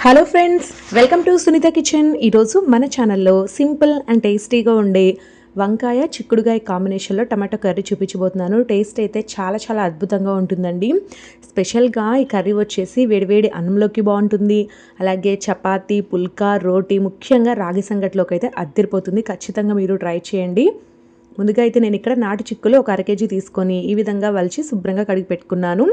Hello friends, welcome to Sunitha kitchen. ఈరోజు మన ఛానల్లో సింపుల్ అండ్ టేస్టీగా ఉండే వంకాయ చిక్కుడుగాయ కాంబినేషన్లో టమాటో కర్రీ చూపించబోతున్నాను. టేస్ట్ అయితే చాలా చాలా అద్భుతంగా ఉంటుందండి. స్పెషల్గా ఈ కర్రీ వచ్చేసి వేడివేడి అన్నంలోకి బాగుంటుంది. అలాగే చపాతీ, పుల్కా, రోటీ, ముఖ్యంగా రాగి సంగట్లోకి అయితే అద్దరిపోతుంది. ఖచ్చితంగా మీరు ట్రై చేయండి. ముందుగా అయితే నేను ఇక్కడ నాటు చిక్కులు ఒక అర కేజీ తీసుకొని ఈ విధంగా వలిచి శుభ్రంగా కడిగి పెట్టుకున్నాను.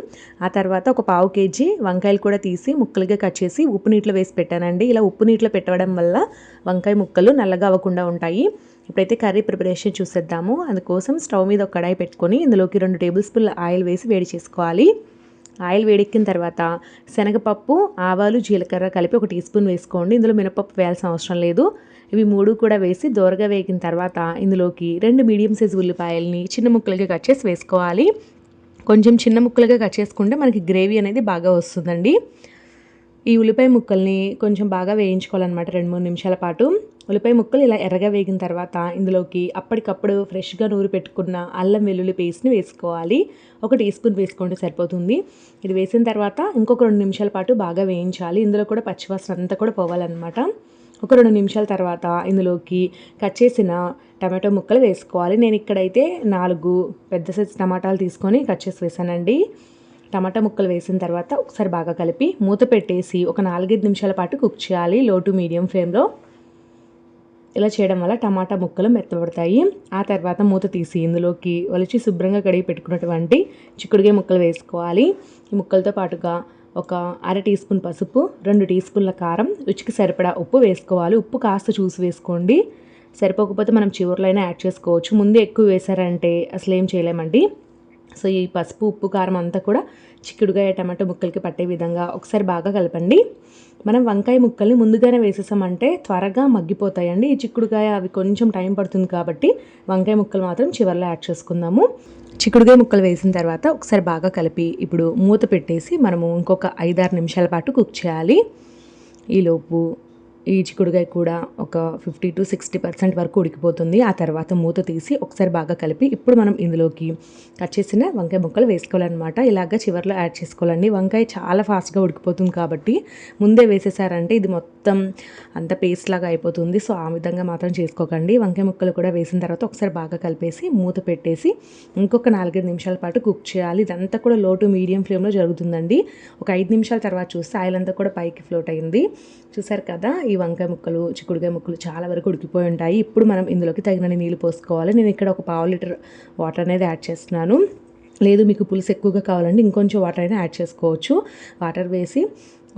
ఆ తర్వాత ఒక పావు కేజీ వంకాయలు కూడా తీసి ముక్కలుగా కట్ చేసి ఉప్పు నీటిలో వేసి పెట్టానండి. ఇలా ఉప్పు నీటిలో పెట్టడం వల్ల వంకాయ ముక్కలు నల్లగా అవ్వకుండా ఉంటాయి. ఇప్పుడైతే కర్రీ ప్రిపరేషన్ చూసేద్దాము. అందుకోసం స్టవ్ మీద ఒక కడాయి పెట్టుకొని ఇందులోకి 2 టేబుల్ స్పూన్ల ఆయిల్ వేసి వేడి చేసుకోవాలి. ఆయిల్ వేడెక్కిన తర్వాత శనగపప్పు, ఆవాలు, జీలకర్ర కలిపి 1 టీ స్పూన్ వేసుకోండి. ఇందులో మినపప్పు వేయాల్సిన అవసరం లేదు. ఇవి 3 కూడా వేసి దోరగా వేగిన తర్వాత ఇందులోకి 2 మీడియం సైజు ఉల్లిపాయలని చిన్న ముక్కలుగా కట్ చేసి వేసుకోవాలి. కొంచెం చిన్న ముక్కలుగా కట్ చేసుకుంటే మనకి గ్రేవీ అనేది బాగా వస్తుందండి. ఈ ఉల్లిపాయ ముక్కల్ని కొంచెం బాగా వేయించుకోవాలన్నమాట 2-3 నిమిషాల పాటు. ఉల్లిపాయ ముక్కలు ఇలా ఎర్రగా వేగిన తర్వాత ఇందులోకి అప్పటికప్పుడు ఫ్రెష్గా నూరి పెట్టుకున్న అల్లం వెల్లుల్లి పేస్ట్ని వేసుకోవాలి. 1 టీ స్పూన్ వేసుకోండి సరిపోతుంది. ఇది వేసిన తర్వాత ఇంకొక 2 నిమిషాల పాటు బాగా వేయించాలి. ఇందులో కూడా పచ్చివాసన అంతా కూడా పోవాలన్నమాట. ఒక 2 నిమిషాల తర్వాత ఇందులోకి కట్ చేసిన టమాటో ముక్కలు వేసుకోవాలి. నేను ఇక్కడైతే 4 పెద్ద సైజు టమాటాలు తీసుకొని కట్ చేసి వేసానండి. టమాటా ముక్కలు వేసిన తర్వాత ఒకసారి బాగా కలిపి మూత పెట్టేసి ఒక 4-5 నిమిషాల పాటు కుక్ చేయాలి లో టు మీడియం ఫ్లేమ్లో. ఇలా చేయడం వల్ల టమాటా ముక్కలు మెత్తబడతాయి. ఆ తర్వాత మూత తీసి ఇందులోకి ఒలిచి శుభ్రంగా కడిగి పెట్టుకున్నటువంటి చిక్కుడుగాయ ముక్కలు వేసుకోవాలి. ఈ ముక్కలతో పాటుగా ఒక అర టీ స్పూన్ పసుపు, 2 టీ స్పూన్ల కారం, రుచికి సరిపడా ఉప్పు వేసుకోవాలి. ఉప్పు కాస్త చూసి వేసుకోండి. సరిపోకపోతే మనం చివరిలో అయినా యాడ్ చేసుకోవచ్చు. ముందే ఎక్కువ వేసారంటే అసలు ఏం చేయలేమండి. సో ఈ పసుపు, ఉప్పు, కారం అంతా కూడా చిక్కుడుగాయ టమాటో ముక్కలకి పట్టే విధంగా ఒకసారి బాగా కలపండి. మనం వంకాయ ముక్కల్ని ముందుగానే వేసేసామంటే త్వరగా మగ్గిపోతాయండి. ఈ చిక్కుడుగాయ అవి కొంచెం టైం పడుతుంది కాబట్టి వంకాయ ముక్కలు మాత్రం చివరిలో యాడ్ చేసుకుందాము. చిక్కుడుగాయ ముక్కలు వేసిన తర్వాత ఒకసారి బాగా కలిపి ఇప్పుడు మూత పెట్టేసి మనము ఇంకొక 5-6 నిమిషాల పాటు కుక్ చేయాలి. ఈలోపు ఈ చిక్కుడుగాయ కూడా ఒక 50-60% వరకు ఉడికిపోతుంది. ఆ తర్వాత మూత తీసి ఒకసారి బాగా కలిపి ఇప్పుడు మనం ఇందులోకి కట్ చేసిన వంకాయ ముక్కలు వేసుకోవాలన్నమాట. ఇలాగ చివరిలో యాడ్ చేసుకోవాలండి. వంకాయ చాలా ఫాస్ట్గా ఉడికిపోతుంది కాబట్టి ముందే వేసేసారంటే ఇది మొత్తం అంత పేస్ట్ లాగా అయిపోతుంది. సో ఆ విధంగా మాత్రం చేసుకోకండి. వంకాయ ముక్కలు కూడా వేసిన తర్వాత ఒకసారి బాగా కలిపేసి మూత పెట్టేసి ఇంకొక 4-5 నిమిషాల పాటు కుక్ చేయాలి. ఇదంతా కూడా లో టు మీడియం ఫ్లేమ్లో జరుగుతుందండి. ఒక 5 నిమిషాల తర్వాత చూస్తే ఆయిల్ అంతా కూడా పైకి ఫ్లోట్ అయింది. చూసారు కదా, ఈ వంకాయ ముక్కలు, చిక్కుడుగాయ ముక్కలు చాలా వరకు ఉడికిపోయి ఉంటాయి. ఇప్పుడు మనం ఇందులోకి తగినన్ని నీళ్ళు పోసుకోవాలి. నేను ఇక్కడ ఒక పావు లీటర్ వాటర్ అనేది యాడ్ చేస్తున్నాను. లేదు మీకు పులుసు ఎక్కువగా కావాలంటే ఇంకొంచెం వాటర్ అయినా యాడ్ చేసుకోవచ్చు. వాటర్ వేసి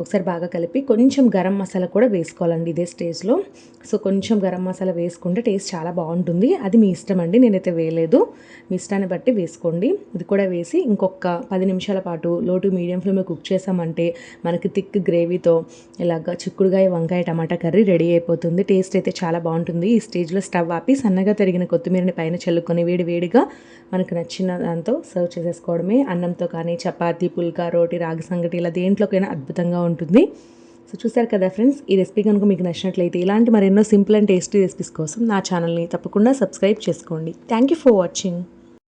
ఒకసారి బాగా కలిపి కొంచెం గరం మసాలా కూడా వేసుకోవాలండి ఇదే స్టేజ్లో. సో కొంచెం గరం మసాలా వేసుకుంటే టేస్ట్ చాలా బాగుంటుంది. అది మీ ఇష్టం అండి, నేనైతే వేయలేదు. మీ ఇష్టాన్ని బట్టి వేసుకోండి. ఇది కూడా వేసి ఇంకొక 10 నిమిషాల పాటు లో టు మీడియం ఫ్లేమ్లో కుక్ చేసామంటే మనకి థిక్ గ్రేవీతో ఇలాగ చిక్కుడుగాయ వంకాయ టమాటా కర్రీ రెడీ అయిపోతుంది. టేస్ట్ అయితే చాలా బాగుంటుంది. ఈ స్టేజ్లో స్టవ్ ఆపి సన్నగా తరిగిన కొత్తిమీరని పైన చల్లుకొని వేడివేడిగా మనకు నచ్చిన దాంతో సర్వ్ చేసేసుకోవడమే. అన్నంతో కానీ చపాతీ, పుల్కా, రోటీ, రాగి సంగటి ఇలా దేంట్లోకైనా అద్భుతంగా ఉంటుంది. సో చూసారు కదా ఫ్రెండ్స్, ఈ రెసిపీ కనుక మీకు నచ్చినట్లయితే ఇలాంటి మరెన్నో సింపుల్ అండ్ టేస్టీ రెసిపీస్ కోసం నా ఛానల్ని తప్పకుండా సబ్స్క్రైబ్ చేసుకోండి. Thank you for watching.